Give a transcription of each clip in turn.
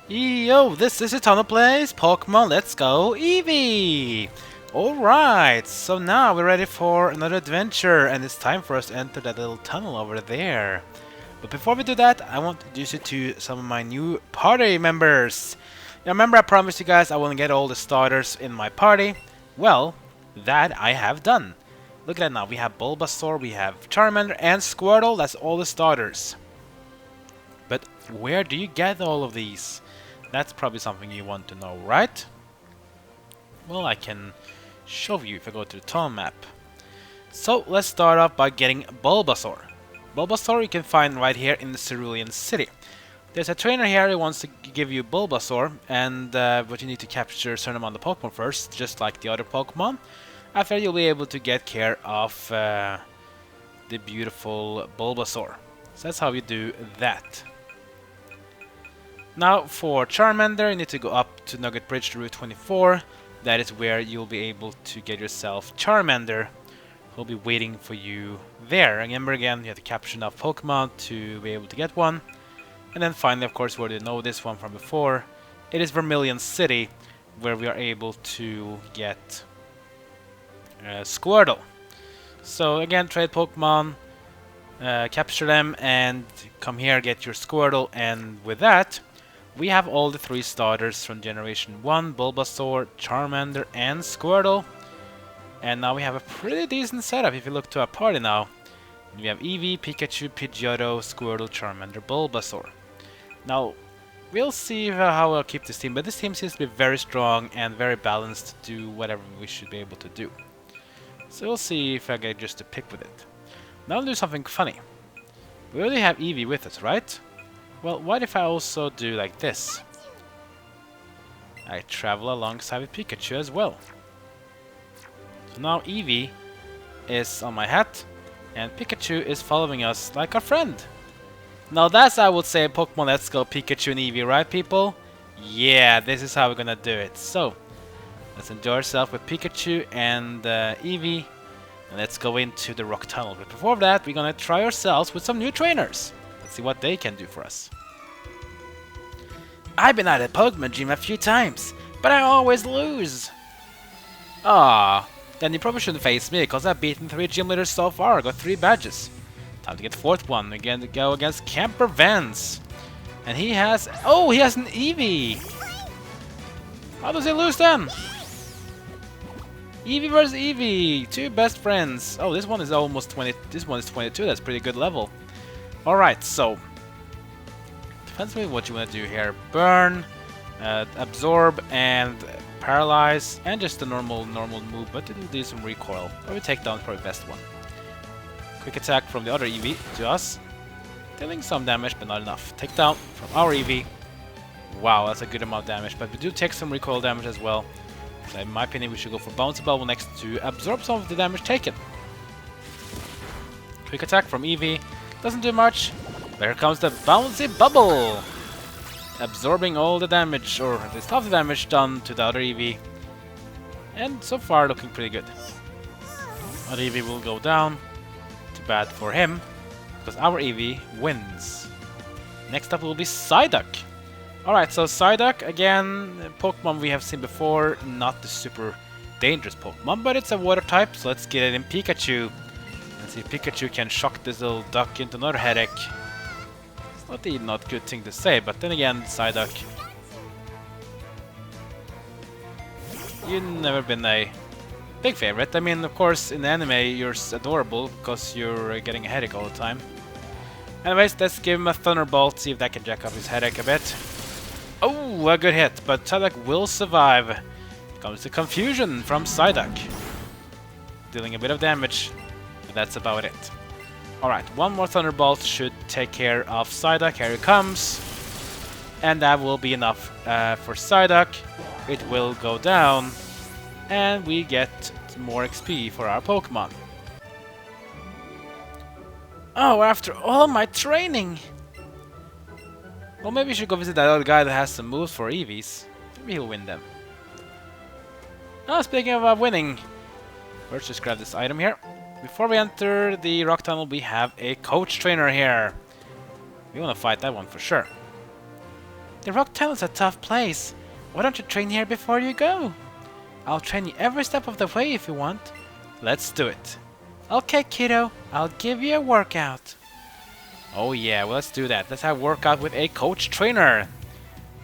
Yo, this is a ton of plays. Pokemon, let's go, Eevee! Alright, so now we're ready for another adventure, and it's time for us to enter that little tunnel over there. But before we do that, I want to introduce you to some of my new party members. Now remember I promised you guys I will get all the starters in my party? Well, that I have done. Look at that now, we have Bulbasaur, we have Charmander, and Squirtle, that's all the starters. But where do you get all of these? That's probably something you want to know, right? Well, I can show you if I go to the town map. So let's start off by getting Bulbasaur. Bulbasaur you can find right here in the Cerulean City. There's a trainer here who wants to give you Bulbasaur, and but you need to capture a certain amount of Pokemon first, just like the other Pokemon. After you'll be able to get care of the beautiful Bulbasaur. So that's how you do that. Now for Charmander, you need to go up to Nugget Bridge to Route 24. That is where you'll be able to get yourself Charmander. He'll be waiting for you there. Remember again, you have to capture enough Pokemon to be able to get one. And then finally, of course, where you know this one from before, it is Vermilion City, where we are able to get Squirtle. So again, trade Pokemon, capture them, and come here, get your Squirtle, and with that, we have all the 3 starters from Generation 1, Bulbasaur, Charmander, and Squirtle. And now we have a pretty decent setup if you look to our party now. We have Eevee, Pikachu, Pidgeotto, Squirtle, Charmander, Bulbasaur. Now, we'll see how I'll keep this team, but this team seems to be very strong and very balanced to do whatever we should be able to do. So we'll see if I get just to pick with it. Now I'll do something funny. We already have Eevee with us, right? Well, what if I also do like this? I travel alongside with Pikachu as well. So now Eevee is on my hat, and Pikachu is following us like a friend. Now that's, I would say, Pokemon Let's Go Pikachu and Eevee, right people? Yeah, this is how we're gonna do it. So, let's enjoy ourselves with Pikachu and Eevee, and let's go into the rock tunnel. But before that, we're gonna try ourselves with some new trainers. Let's see what they can do for us. I've been at a Pokemon gym a few times, but I always lose. Ah, then you probably shouldn't face me, because I've beaten 3 gym leaders so far. I got 3 badges. Time to get the 4th one. Again to go against Camper Vance. And he has... Oh, he has an Eevee! How does he lose then? Eevee versus Eevee! 2 best friends. Oh, this one is almost 20... This one is 22. That's pretty good level. Alright, so... Depends on what you want to do here. Burn, absorb, and paralyze, and just the normal move, but it'll do some recoil. Probably take down probably best one. Quick attack from the other Eevee to us, dealing some damage, but not enough. Take down from our Eevee. Wow, that's a good amount of damage, but we do take some recoil damage as well. So in my opinion, we should go for Bouncy Bubble next to absorb some of the damage taken. Quick attack from Eevee. Doesn't do much. There comes the Bouncy Bubble! Absorbing all the damage, or at least half the damage done to the other Eevee. And so far looking pretty good. Other Eevee will go down. Too bad for him, because our Eevee wins. Next up will be Psyduck. Alright, so Psyduck, again, Pokemon we have seen before, not the super dangerous Pokemon, but it's a water type, so let's get it in Pikachu. And see if Pikachu can shock this little duck into another headache. Not the not good thing to say, but then again, Psyduck, you've never been a big favorite. I mean, of course, in the anime, you're adorable because you're getting a headache all the time. Anyways, let's give him a Thunderbolt, see if that can jack up his headache a bit. Oh, a good hit, but Psyduck will survive. Here comes the Confusion from Psyduck, dealing a bit of damage, but that's about it. Alright, one more Thunderbolt should take care of Psyduck. Here it comes. And that will be enough for Psyduck. It will go down. And we get more XP for our Pokemon. Oh, after all my training! Well, maybe we should go visit that other guy that has some moves for Eevees. Maybe he'll win them. Oh, speaking of winning, let's just grab this item here. Before we enter the rock tunnel, we have a coach trainer here. We want to fight that one for sure. The Rock Tunnel is a tough place. Why don't you train here before you go? I'll train you every step of the way if you want. Let's do it. Okay, kiddo. I'll give you a workout. Oh yeah, well, let's do that. Let's have a workout with a coach trainer.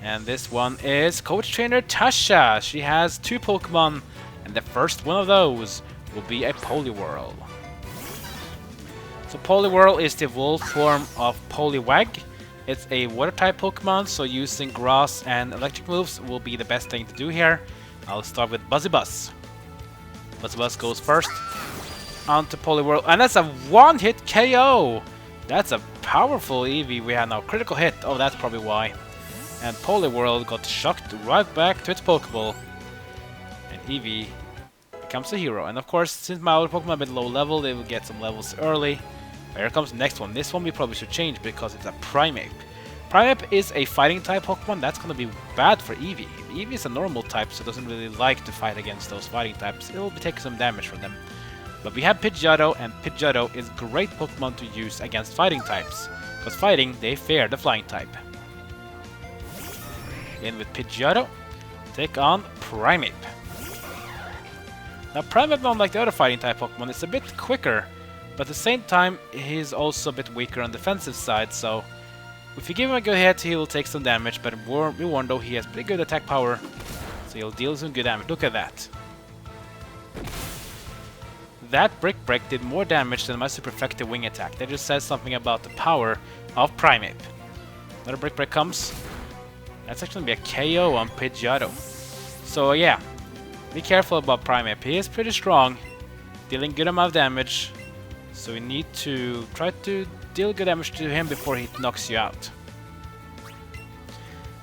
And this one is Coach Trainer Tasha. She has 2 Pokemon, and the first one of those will be a Poliwhirl. So Poliwhirl is the evolved form of Poliwag. It's a water-type Pokemon, so using grass and electric moves will be the best thing to do here. I'll start with Buzzybuzz. Buzzybuzz goes first onto Poliwhirl, and that's a one-hit KO! That's a powerful Eevee we have now. Critical hit, oh that's probably why. And Poliwhirl got shocked right back to its Pokeball. And Eevee becomes a hero. And of course, since my other Pokemon are a bit low level, they will get some levels early. Here comes the next one. This one we probably should change because it's a Primeape. Primeape is a fighting type Pokemon. That's going to be bad for Eevee. Eevee is a normal type, so it doesn't really like to fight against those fighting types. It will be taking some damage from them. But we have Pidgeotto, and Pidgeotto is great Pokemon to use against fighting types. Because fighting, they fear the flying type. In with Pidgeotto, take on Primeape. Now Primeape, unlike the other fighting type Pokemon, is a bit quicker, but at the same time he's also a bit weaker on the defensive side, so if you give him a good hit he will take some damage, but we warn though he has pretty good attack power, so he'll deal some good damage. Look at that. That Brick Break did more damage than my super effective wing attack. That just says something about the power of Primeape. Another Brick Break comes. That's actually going to be a KO on Pidgeotto. So yeah, be careful about Primeape. He is pretty strong, dealing good amount of damage. So we need to try to deal good damage to him before he knocks you out.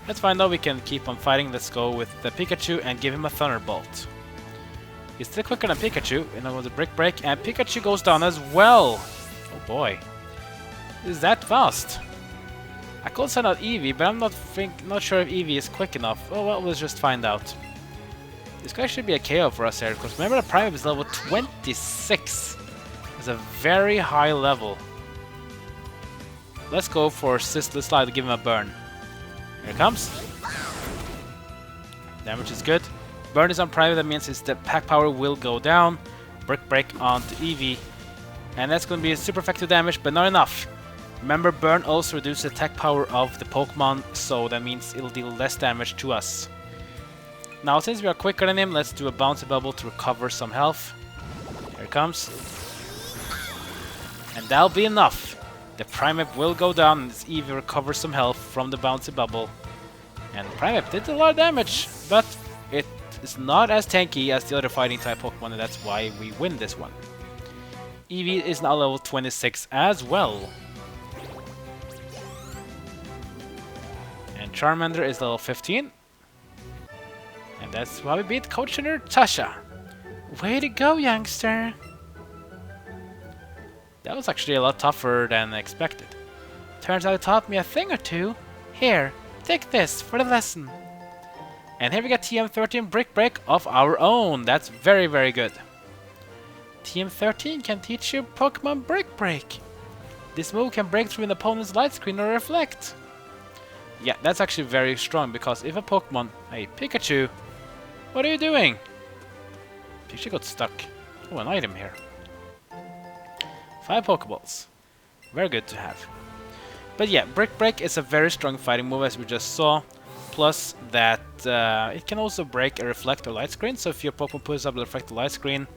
That's fine though, we can keep on fighting. Let's go with the Pikachu and give him a Thunderbolt. He's still quicker than Pikachu, and then with the Brick Break, and Pikachu goes down as well. Oh boy. Is that fast? I could send out Eevee, but I'm not sure if Eevee is quick enough. Oh well, let's just find out. This guy should be a KO for us here, because remember the Primeape is level 26. It's a very high level. Let's go for Sizzler Slide to give him a burn. Here it comes. Damage is good. Burn is on Primeape, that means his attack power will go down. Brick Break onto Eevee. And that's going to be a super effective damage, but not enough. Remember, Burn also reduces attack power of the Pokemon, so that means it'll deal less damage to us. Now, since we are quicker than him, let's do a Bouncy Bubble to recover some health. Here it comes. And that'll be enough. The Primeape will go down and this Eevee recovers some health from the Bouncy Bubble. And Primeape did a lot of damage, but it is not as tanky as the other fighting type Pokemon, and that's why we win this one. Eevee is now level 26 as well. And Charmander is level 15. And that's why we beat Coach Trainer Tasha. Way to go, youngster! That was actually a lot tougher than expected. Turns out it taught me a thing or two. Here, take this for the lesson. And here we got TM13 Brick Break of our own. That's very, very good. TM13 can teach you Pokemon Brick Break. This move can break through an opponent's light screen or reflect. Yeah, that's actually very strong, because if a Pokemon... Hey, Pikachu! What are you doing? Pikachu got stuck. Oh, an item here. 5 Pokeballs. Very good to have. But yeah, Brick Break is a very strong fighting move, as we just saw. Plus that it can also break a reflector light screen. So if your Pokemon puts up a reflector light screen,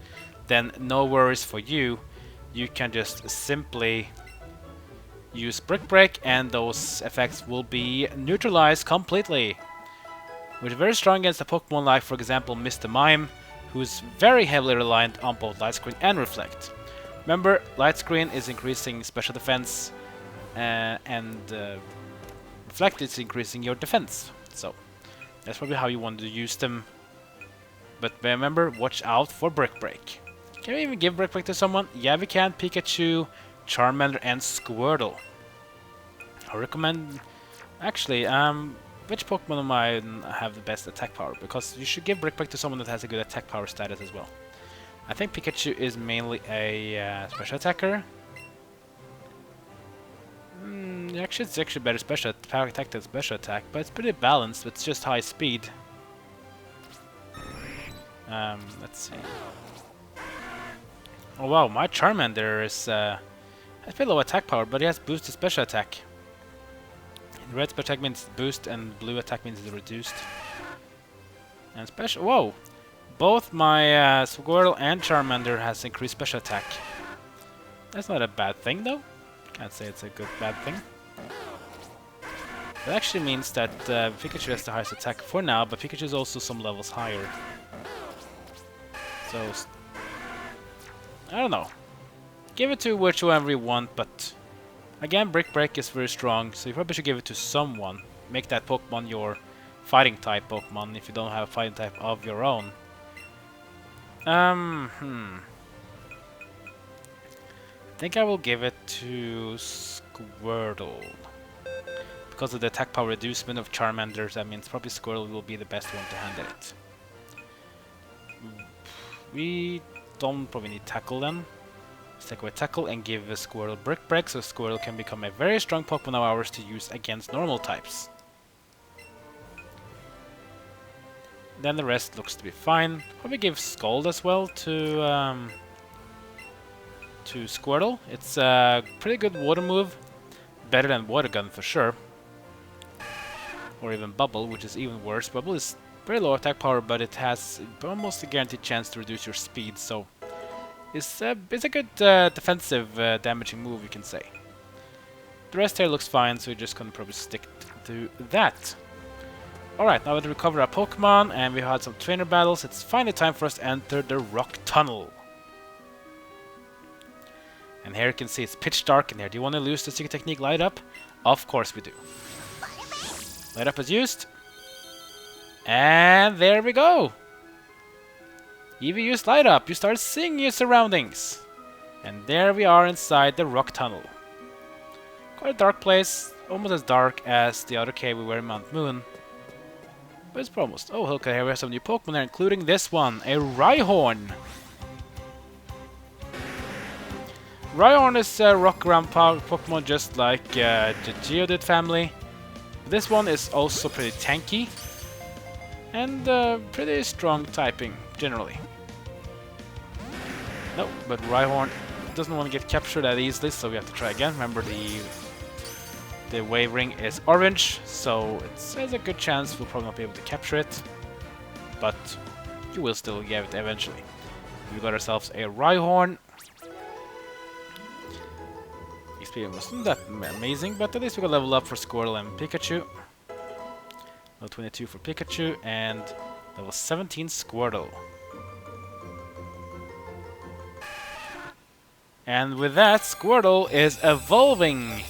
then no worries for you. You can just simply use Brick Break and those effects will be neutralized completely. Which is very strong against a Pokemon like, for example, Mr. Mime, who's very heavily reliant on both light screen and reflect. Remember, light screen is increasing special defense and reflect is increasing your defense. So that's probably how you want to use them. But remember, watch out for Brick Break. Can we even give Brick Break to someone? Yeah, we can. Pikachu, Charmander, and Squirtle. I recommend... Actually, which Pokemon of mine have the best attack power? Because you should give Brick Break to someone that has a good attack power status as well. I think Pikachu is mainly a special attacker. Actually, it's actually better special power attack than special attack, but it's pretty balanced. It's just high speed. Let's see. Oh wow, my Charmander is has pretty low attack power, but he has boosted special attack. Red special attack means boost, and blue attack means it's reduced. And special. Whoa! Both my Squirtle and Charmander has increased special attack. That's not a bad thing, though. Can't say it's a bad thing. That actually means that Pikachu has the highest attack for now, but Pikachu is also some levels higher. So, I don't know. Give it to whichever you want, but again, Brick Break is very strong, so you probably should give it to someone. Make that Pokemon your fighting type Pokemon if you don't have a fighting type of your own. I think I will give it to Squirtle. Because of the attack power reducement of Charmander, that means probably Squirtle will be the best one to handle it. We don't probably need Tackle then. Let's take away Tackle and give a Squirtle Brick Break, so Squirtle can become a very strong Pokemon of ours to use against normal types. Then the rest looks to be fine. Probably give Scald as well to Squirtle. It's a pretty good water move. Better than Water Gun for sure. Or even Bubble, which is even worse. Bubble is very low attack power, but it has almost a guaranteed chance to reduce your speed, so it's a good defensive damaging move, you can say. The rest here looks fine, so we're just gonna probably stick to that. Alright, now that we recovered our Pokemon and we had some trainer battles, it's finally time for us to enter the rock tunnel. And here you can see it's pitch dark in here. Do you want to use the secret technique Light Up? Of course we do. Light Up is used. And there we go! Eevee used Light Up. You start seeing your surroundings. And there we are inside the rock tunnel. Quite a dark place. Almost as dark as the other cave we were in Mount Moon. But it's almost. Oh, okay, here we have some new Pokemon there, including this one, a Rhyhorn. Rhyhorn is a rock-around Pokemon just like the Geodude family. This one is also pretty tanky. And pretty strong typing, generally. No, but Rhyhorn doesn't want to get captured that easily, so we have to try again. Remember, the wave ring is orange, so there's a good chance we'll probably not be able to capture it. But you will still get it eventually. We got ourselves a Rhyhorn. XP wasn't that amazing, but at least we got level up for Squirtle and Pikachu. Level 22 for Pikachu, and level 17 Squirtle. And with that, Squirtle is evolving!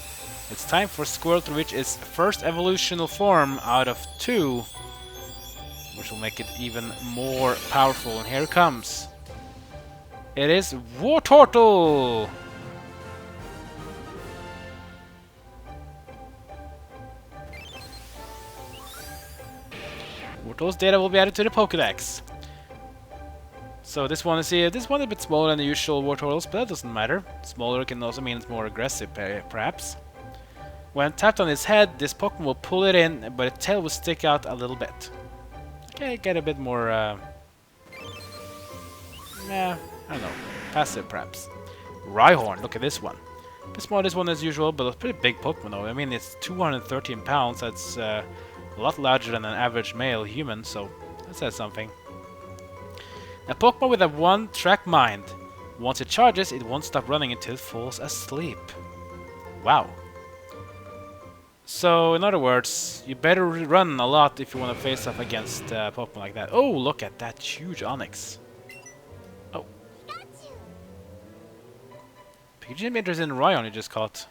It's time for Squirtle to reach its first evolutional form out of 2, which will make it even more powerful, and here it comes. It is Wartortle! Wartortle's data will be added to the Pokédex. So this one is a bit smaller than the usual Wartortles, but that doesn't matter. Smaller can also mean it's more aggressive, perhaps. When tapped on its head, this Pokemon will pull it in, but its tail will stick out a little bit. Okay, get a bit more, I don't know, passive perhaps. Rhyhorn, look at this one. The smallest one as usual, but a pretty big Pokemon though. I mean, it's 213 pounds, that's a lot larger than an average male human, so that says something. A Pokemon with a one-track mind. Once it charges, it won't stop running until it falls asleep. Wow. So, in other words, you better run a lot if you want to face up against Pokemon like that. Oh, look at that huge Onyx. Oh. Pikachu seemed interested in Rhyhorn you just caught.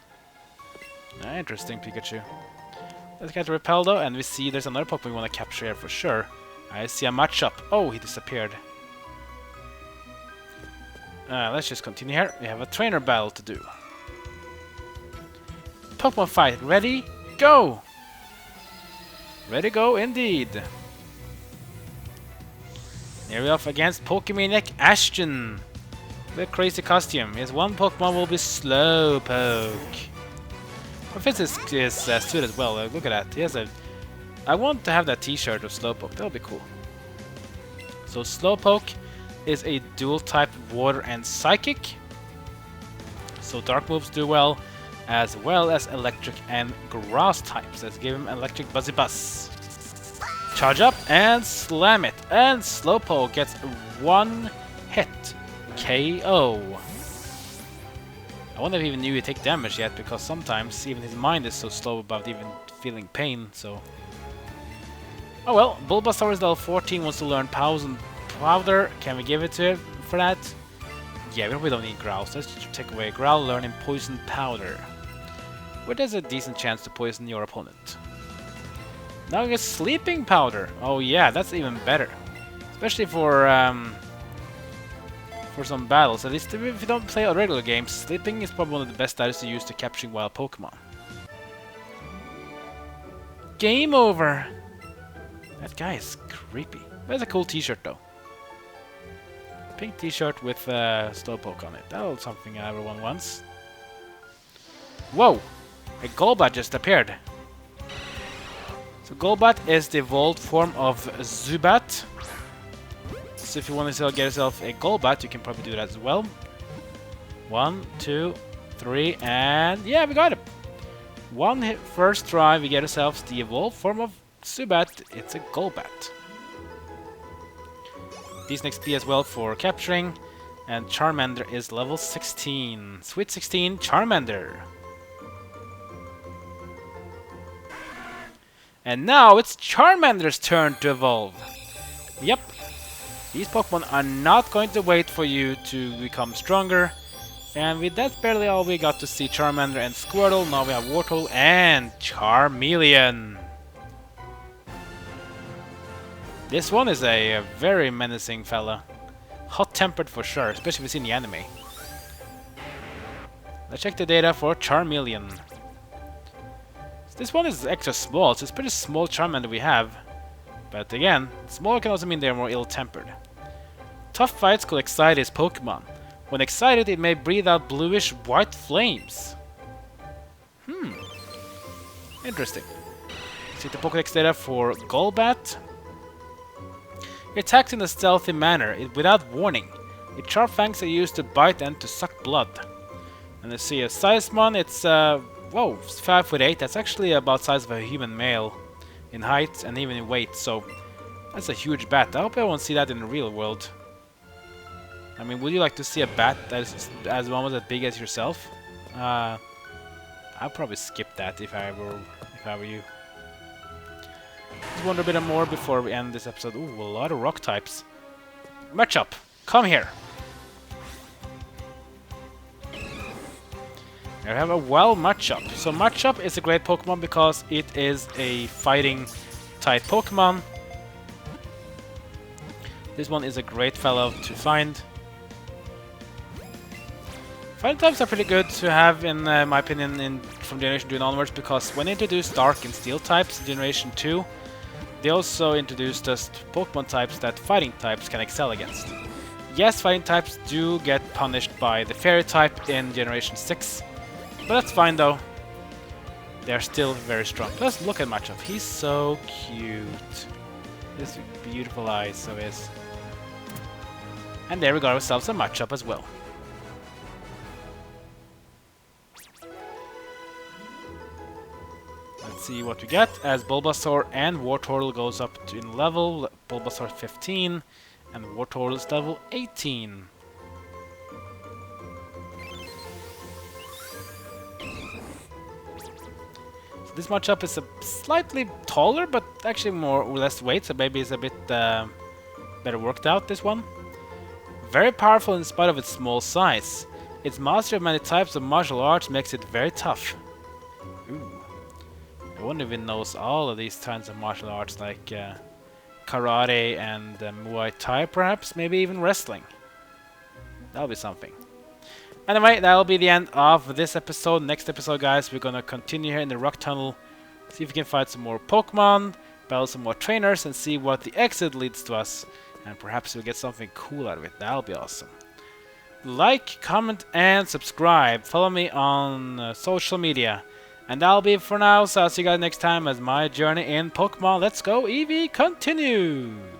Interesting, Pikachu. Let's get Repel though, and we see there's another Pokemon we want to capture here for sure. I see a matchup. Oh, he disappeared. Let's just continue here. We have a trainer battle to do. Pokemon fight. Ready? Go! Ready, go, indeed. Here we are against Pokemaniac Ashton. With a crazy costume. His one Pokemon will be Slowpoke. Professor is astute as well. Look at that. He has a. I want to have that T-shirt of Slowpoke. That'll be cool. So Slowpoke is a dual type water and psychic. So dark moves do well as electric and grass types. Let's give him electric Buzzy Buzz. Charge up and slam it. And Slowpoke gets one hit. KO. I wonder if he even knew he'd take damage yet, because sometimes even his mind is so slow about even feeling pain, so... Oh well, Bulbasaur is level 14, wants to learn Poison Powder. Can we give it to him for that? Yeah, we probably don't need Growls. Let's just take away Growl, learning Poison Powder. Where there's a decent chance to poison your opponent. Now we get Sleeping Powder. Oh yeah, that's even better. Especially for some battles. At least if you don't play a regular games, Sleeping is probably one of the best items to use to capturing wild Pokemon. Game over! That guy is creepy. That's a cool t-shirt though. Pink t-shirt with Slowpoke on it. That was something everyone wants. Whoa! A Golbat just appeared. So Golbat is the evolved form of Zubat. So if you want to get yourself a Golbat, you can probably do that as well. 1, 2, 3, and yeah, we got it. One hit first try, we get ourselves the evolved form of Zubat. It's a Golbat. Decent XP as well for capturing, and Charmander is level 16. Sweet 16, Charmander. And now it's Charmander's turn to evolve. Yep. These Pokemon are not going to wait for you to become stronger. And with that's barely all we got to see. Charmander and Squirtle. Now we have Wartortle and Charmeleon. This one is a very menacing fella. Hot-tempered for sure, especially if you've seen the anime. Let's check the data for Charmeleon. This one is extra small, so it's a pretty small Charmander we have. But again, small can also mean they're more ill-tempered. Tough fights could excite his Pokemon. When excited, it may breathe out bluish-white flames. Interesting. Let's see the Pokédex data for Golbat. It attacks in a stealthy manner, without warning. Its sharp fangs are used to bite and to suck blood. And let's see, a Seismon, it's whoa, it's 5'8". That's actually about the size of a human male in height and even in weight, so that's a huge bat. I hope I won't see that in the real world. I mean, would you like to see a bat that is almost as big as yourself? I'll probably skip that if I were you. Just wonder a bit more before we end this episode. Ooh, a lot of rock types. Matchup, come here. I have a well Matchup. So Matchup is a great Pokemon because it is a fighting type Pokemon. This one is a great fellow to find. Fighting types are pretty good to have in my opinion from Generation 2 and onwards, because when they introduced Dark and Steel types in Generation 2, they also introduced us Pokemon types that fighting types can excel against. Yes, fighting types do get punished by the Fairy type in Generation 6. But that's fine though. They're still very strong. Plus, look at Matchup. He's so cute. His beautiful eyes, so is. And there we got ourselves a Matchup as well. Let's see what we get as Bulbasaur and Wartortle goes up in level. Bulbasaur 15 and Wartortle is level 18. This Matchup is a slightly taller, but actually more or less weight, so maybe it's a bit better worked out, this one. Very powerful in spite of its small size. Its mastery of many types of martial arts makes it very tough. Ooh. I wonder if it knows all of these kinds of martial arts, like karate and Muay Thai, perhaps? Maybe even wrestling. That'll be something. Anyway, that'll be the end of this episode. Next episode, guys, we're gonna continue here in the Rock Tunnel, see if we can fight some more Pokemon, battle some more trainers, and see what the exit leads to us. And perhaps we'll get something cool out of it. That'll be awesome. Like, comment, and subscribe. Follow me on social media And that'll be it for now, so I'll see you guys next time as my journey in Pokemon Let's Go Eevee continues.